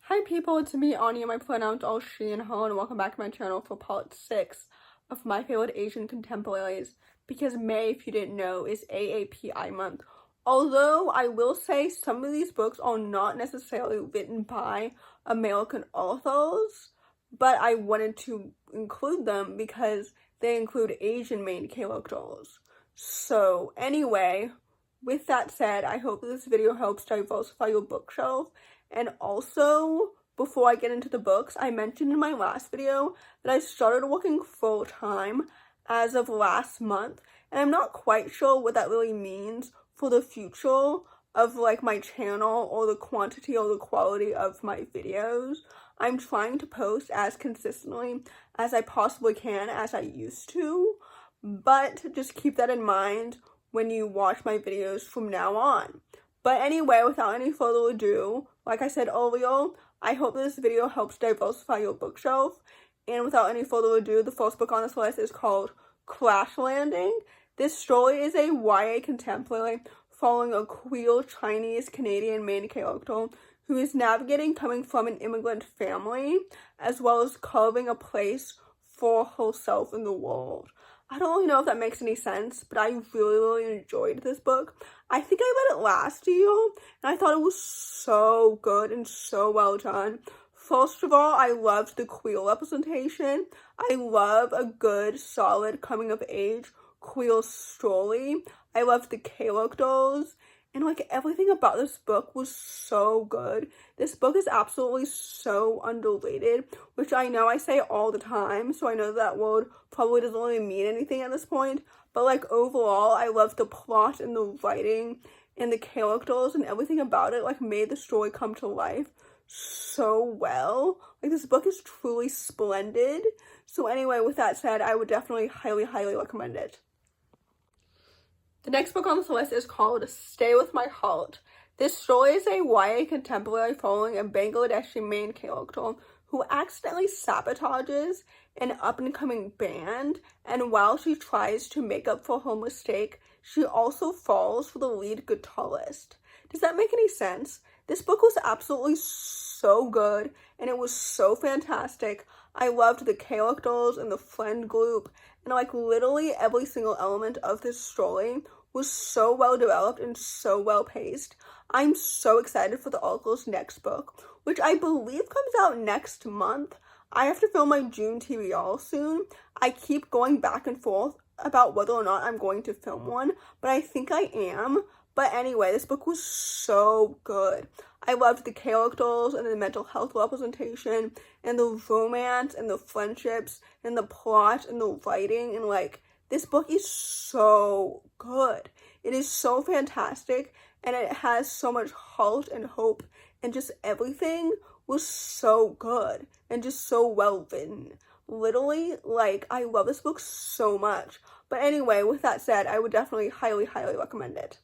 Hi people, it's me, Anja, my pronouns all she and her, and welcome back to my channel for part 6 of my favorite Asian contemporaries, because May, if you didn't know, is AAPI month. Although I will say some of these books are not necessarily written by American authors, but I wanted to include them because they include Asian main characters. So anyway, with that said, I hope this video helps diversify your bookshelf. And also, before I get into the books, I mentioned in my last video that I started working full-time as of last month, and I'm not quite sure what that really means for the future of like my channel or the quantity or the quality of my videos. I'm trying to post as consistently as I possibly can, as I used to, but just keep that in mind when you watch my videos from now on. But anyway, without any further ado, like I said earlier, I hope this video helps diversify your bookshelf. And without any further ado, the first book on this list is called Crash Landing. This story is a YA contemporary following a queer Chinese-Canadian main character who is navigating coming from an immigrant family, as well as carving a place for herself in the world. I don't really know if that makes any sense, but I really enjoyed this book. I think I read it last year, and I thought it was so good and so well done. First of all, I loved the queer representation. I love a good, solid coming-of-age queer story. I loved the characters, and like everything about this book was so good. This book is absolutely so underrated, which I know I say all the time, so I know that word probably doesn't really mean anything at this point, but like overall, I love the plot and the writing and the characters and everything about it like made the story come to life so well. Like this book is truly splendid. So anyway, with that said, I would definitely highly recommend it. The next book on this list is called Stay With My Heart. This story is a YA contemporary following a Bangladeshi main character who accidentally sabotages an up-and-coming band, and while she tries to make up for her mistake, she also falls for the lead guitarist. Does that make any sense? This book was absolutely so good, and it was so fantastic. I loved the characters and the friend group, and like literally every single element of this story was so well developed and so well paced. I'm so excited for the author's next book, which I believe comes out next month. I have to film my June TBR soon. I keep going back and forth about whether or not I'm going to film one, but I think I am. But anyway, this book was so good. I loved the characters and the mental health representation and the romance and the friendships and the plot and the writing, and like this book is so good. It is so fantastic, and it has so much heart and hope, and just everything was so good and just so well written. Literally, like, I love this book so much. But anyway, with that said, I would definitely highly recommend it.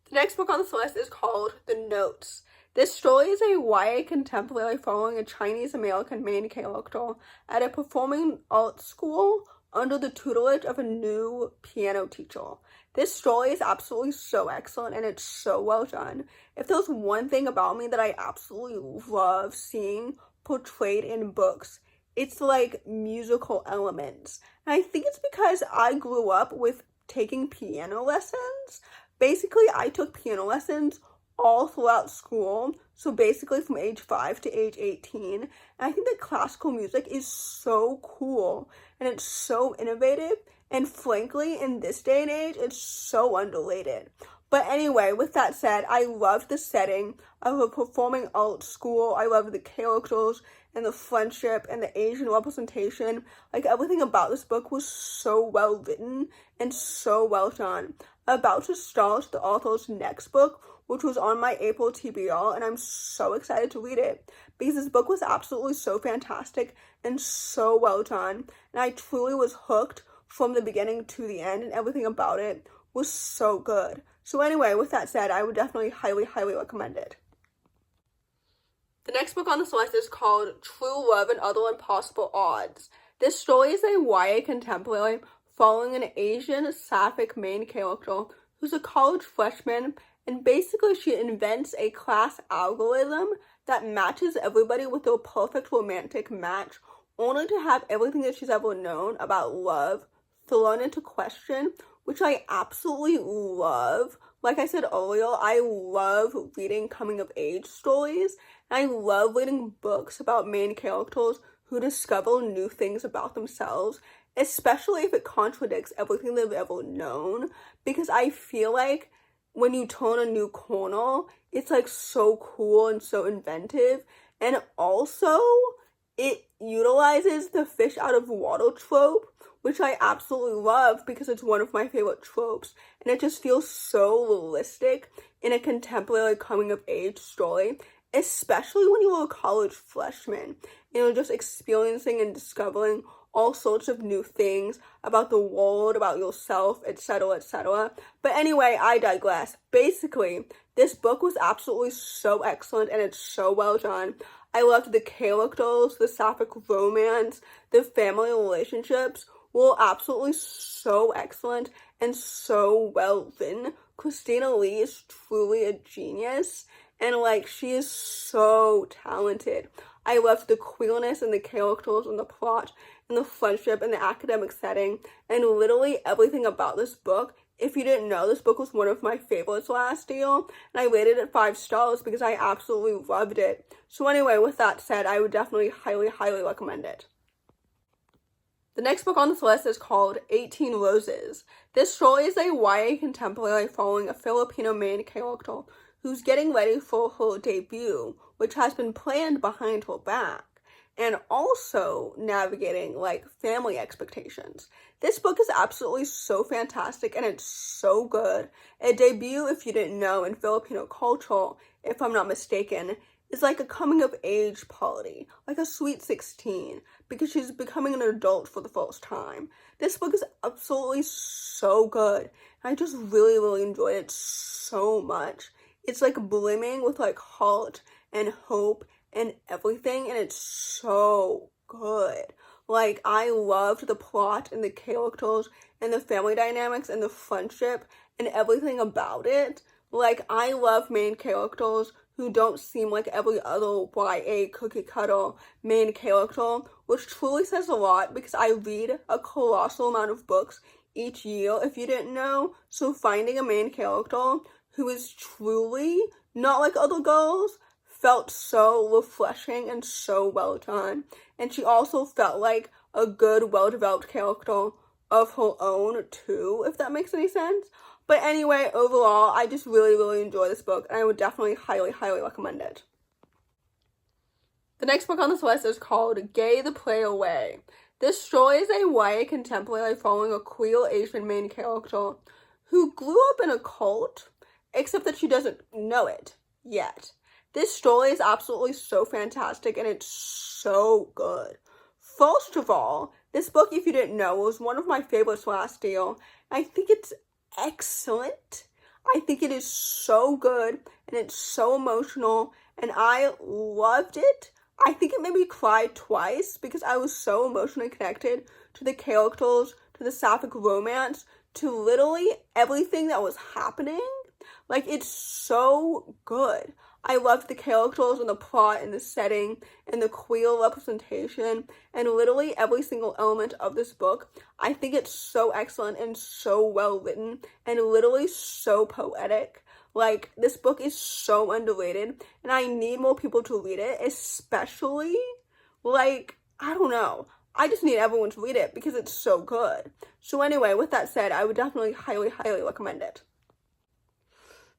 The next book on this list is called The Notes. This story is a YA contemporary following a Chinese-American main character at a performing arts school under the tutelage of a new piano teacher. This story is absolutely so excellent, and it's so well done. If there's one thing about me that I absolutely love seeing portrayed in books, it's like musical elements. And I think it's because I grew up with taking piano lessons. Basically, I took piano lessons all throughout school, so basically from age 5 to age 18, and I think that classical music is so cool, and it's so innovative, and frankly, in this day and age, it's so underrated. But anyway, with that said, I loved the setting of a performing arts school. I loved the characters and the friendship and the Asian representation. Like, everything about this book was so well written and so well done. About to start the author's next book, which was on my April TBR, and I'm so excited to read it because this book was absolutely so fantastic and so well done, and I truly was hooked from the beginning to the end, and everything about it was so good. So anyway, with that said, I would definitely highly recommend it. The next book on this list is called True Love and Other Impossible Odds. This story is a YA contemporary following an Asian sapphic main character who's a college freshman and basically she invents a class algorithm that matches everybody with their perfect romantic match, only to have everything that she's ever known about love thrown into question, which I absolutely love. Like I said earlier, I love reading coming-of-age stories, and I love reading books about main characters who discover new things about themselves, especially if it contradicts everything they've ever known, because I feel like when you turn a new corner, it's like so cool and so inventive, and also it utilizes the fish out of water trope, which I absolutely love because it's one of my favorite tropes, and it just feels so realistic in a contemporary coming-of-age story, especially when you're a college freshman, just experiencing and discovering all sorts of new things about the world, about yourself, etc., etc. But anyway, I digress. Basically, this book was absolutely so excellent, and it's so well done. I loved the characters, the sapphic romance, the family relationships were absolutely so excellent and so well written. Christina Lee is truly a genius, and like, she is so talented. I loved the queerness and the characters and the plot and the friendship and the academic setting and literally everything about this book. If you didn't know, this book was one of my favorites last year, and I rated it 5 stars because I absolutely loved it. So anyway, with that said, I would definitely highly, highly recommend it. The next book on this list is called 18 Roses. This story is a YA contemporary following a Filipino main character who's getting ready for her debut, which has been planned behind her back, and also navigating like family expectations. This book is absolutely so fantastic, and it's so good. A debut, if you didn't know, in Filipino culture, if I'm not mistaken, is like a coming-of-age party, like a sweet 16, because she's becoming an adult for the first time. This book is absolutely so good, and I just really, really enjoyed it so much. It's like brimming with like heart and hope and everything, and it's so good. Like, I loved the plot and the characters and the family dynamics and the friendship and everything about it. Like, I love main characters who don't seem like every other YA cookie cutter main character, which truly says a lot because I read a colossal amount of books each year, if you didn't know. So finding a main character who is truly not like other girls felt so refreshing and so well done. And she also felt like a good, well-developed character of her own too, if that makes any sense. But anyway, overall, I just really, really enjoy this book, and I would definitely highly, highly recommend it. The next book on this list is called Gay the Play Away. This story is a YA contemporary following a queer Asian main character who grew up in a cult, except that she doesn't know it yet. This story is absolutely so fantastic, and it's so good. First of all, this book, if you didn't know, was one of my favorites last year. I think it's excellent. I think it is so good, and it's so emotional, and I loved it. I think it made me cry twice because I was so emotionally connected to the characters, to the sapphic romance, to literally everything that was happening. Like, it's so good. I loved the characters and the plot and the setting and the queer representation and literally every single element of this book. I think it's so excellent and so well written and literally so poetic. Like, this book is so underrated, and I need more people to read it, especially, like, I don't know. I just need everyone to read it because it's so good. So anyway, with that said, I would definitely highly, highly recommend it.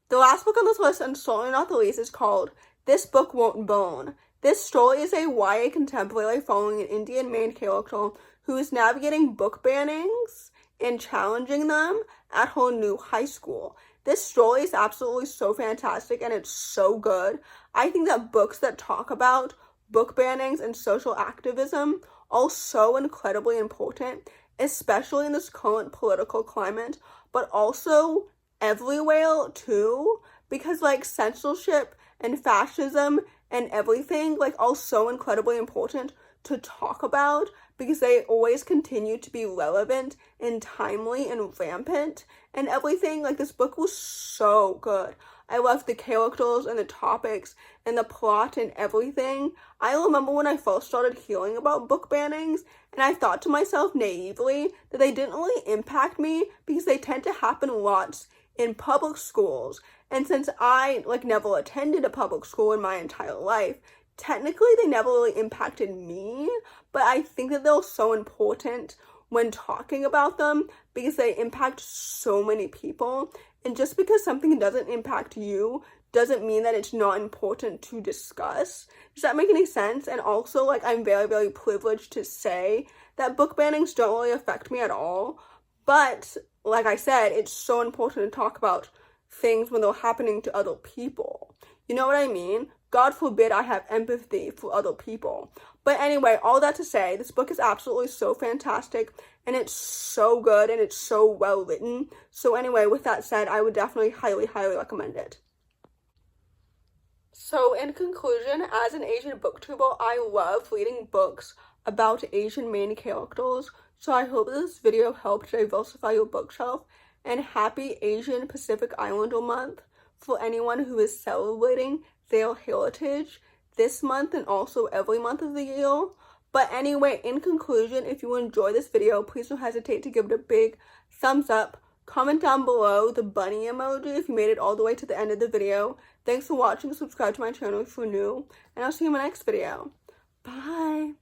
The last book on this list, and certainly not the least, is called This Book Won't Burn. This story is a YA contemporary following an Indian main character who is navigating book bannings and challenging them at her new high school. This story is absolutely so fantastic, and it's so good. I think that books that talk about book bannings and social activism are so incredibly important, especially in this current political climate, but also everywhere too, because like censorship and fascism and everything like are so incredibly important to talk about because they always continue to be relevant and timely and rampant and everything. Like, this book was so good. I love the characters and the topics and the plot and everything. I remember when I first started hearing about book bannings, and I thought to myself naively that they didn't really impact me because they tend to happen lots in public schools. And since I never attended a public school in my entire life, technically they never really impacted me, but I think that they're so important when talking about them because they impact so many people. And just because something doesn't impact you doesn't mean that it's not important to discuss. Does that make any sense? And also, I'm very, very privileged to say that book bannings don't really affect me at all. But, like I said, it's so important to talk about things when they're happening to other people. You know what I mean? God forbid I have empathy for other people. But anyway, all that to say, this book is absolutely so fantastic, and it's so good, and it's so well written. So anyway, with that said, I would definitely highly, highly recommend it. So in conclusion, as an Asian booktuber, I love reading books about Asian main characters. So I hope this video helped diversify your bookshelf, and happy Asian Pacific Islander Month for anyone who is celebrating their heritage this month and also every month of the year. But anyway, in conclusion, if you enjoy this video, please don't hesitate to give it a big thumbs up. Comment down below the bunny emoji if you made it all the way to the end of the video. Thanks for watching. Subscribe to my channel if you're new, and I'll see you in my next video. Bye!